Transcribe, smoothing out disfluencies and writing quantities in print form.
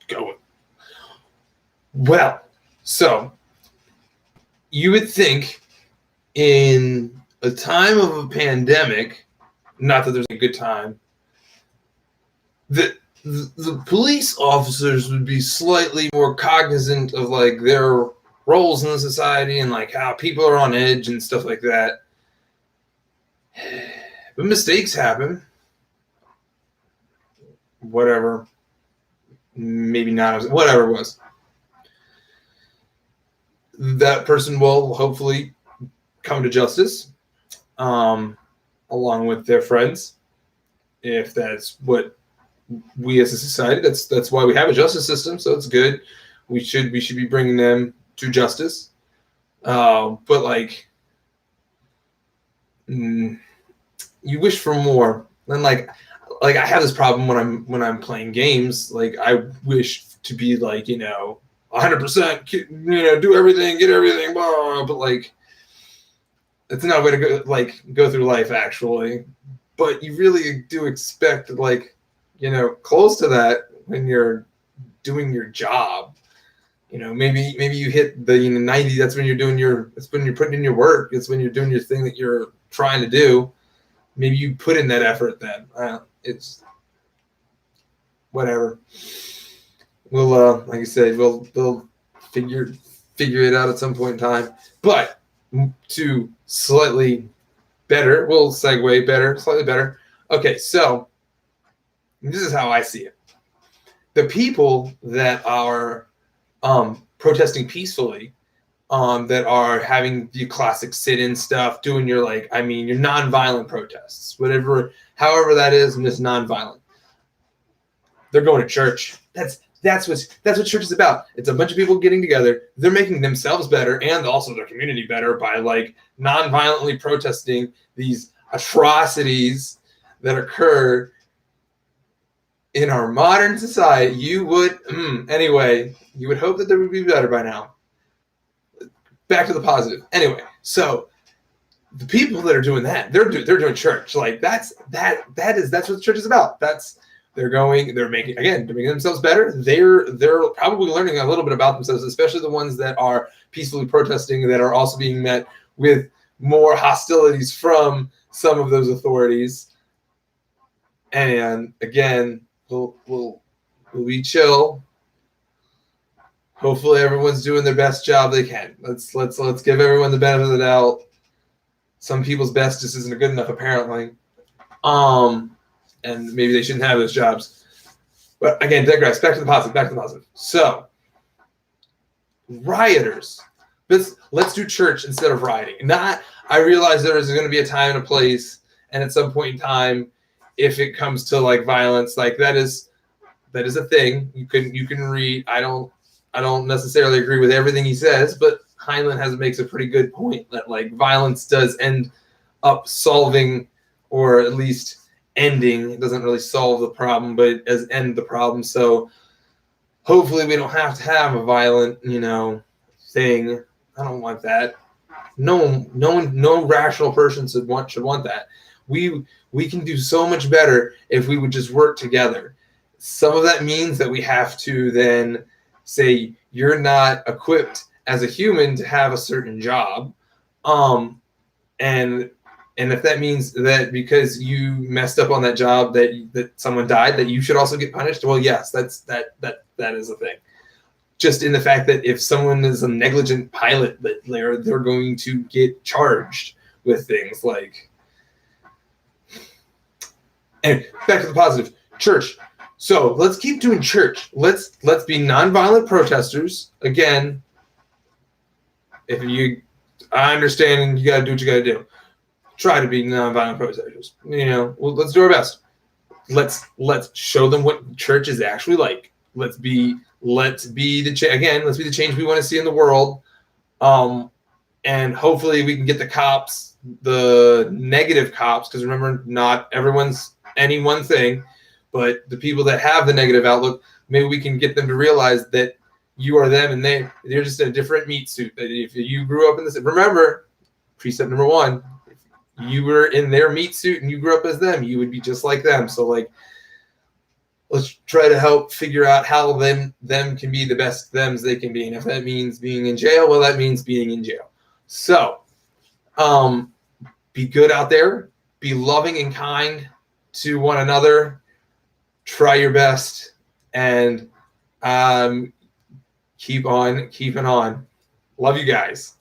Going. Well, so you would think in a time of a pandemic, not that there's a good time, that the police officers would be slightly more cognizant of like their roles in the society and like how people are on edge and stuff like that. But mistakes happen. Whatever. Maybe not. Whatever it was. That person will hopefully come to justice, along with their friends, if that's what we as a society. That's why we have a justice system. So it's good. We should be bringing them to justice. But like, you wish for more. And like I have this problem when I'm playing games. Like I wish to be like 100%, do everything, get everything, blah, but like it's not a way to go through life actually. But you really do expect like close to that when you're doing your job. Maybe you hit the 90. That's when that's when you're putting in your work. It's when you're doing your thing that you're trying to do. Maybe you put in that effort then. It's whatever. We'll like I said, we'll figure it out at some point in time. But to slightly better, we'll segue better, slightly better. Okay, so this is how I see it. The people that are protesting peacefully, that are having the classic sit-in stuff, doing your your nonviolent protests, however that is, and it's nonviolent. They're going to church. That's what church is about. It's a bunch of people getting together. They're making themselves better and also their community better by like non-violently protesting these atrocities that occur in our modern society. You would hope that there would be better by now. Back to the positive. Anyway, so the people that are doing that, they're doing church. Like that's what church is about. They're making themselves better. They're probably learning a little bit about themselves, especially the ones that are peacefully protesting, that are also being met with more hostilities from some of those authorities. And again, we'll be chill. Hopefully everyone's doing their best job they can. Let's give everyone the benefit of the doubt. Some people's best just isn't good enough, apparently. And maybe they shouldn't have those jobs. But again, digress. Back to the positive. So, rioters. Let's do church instead of rioting. I realize there is going to be a time and a place, and at some point in time, if it comes to like violence, like that is a thing. You can read. I don't necessarily agree with everything he says, but Heinlein makes a pretty good point that like violence does end up solving, or at least ending. It doesn't really solve the problem, but it does end the problem. So hopefully we don't have to have a violent, thing. I don't want that. No rational person should want that. We can do so much better if we would just work together. Some of that means that we have to then say you're not equipped as a human to have a certain job, and if that means that because you messed up on that job that someone died, that you should also get punished, well, yes, that is a thing. Just in the fact that if someone is a negligent pilot, that they're going to get charged with things like. And back to the positive, church. So let's keep doing church. Let's be nonviolent protesters. Again, I understand, and you got to do what you got to do. Try to be nonviolent protesters. Let's do our best. Let's show them what church is actually like. Let's be the change we want to see in the world. And hopefully we can get the cops, the negative cops, because remember, not everyone's any one thing, but the people that have the negative outlook, maybe we can get them to realize that you are them and they're just in a different meat suit. That if you grew up in this, remember, precept number 1, you were in their meat suit and you grew up as them, you would be just like them. So like, let's try to help figure out how them can be the best thems they can be. And if that means being in jail, well, that means being in jail. So be good out there, be loving and kind to one another, try your best, and keep on keeping on. Love you guys.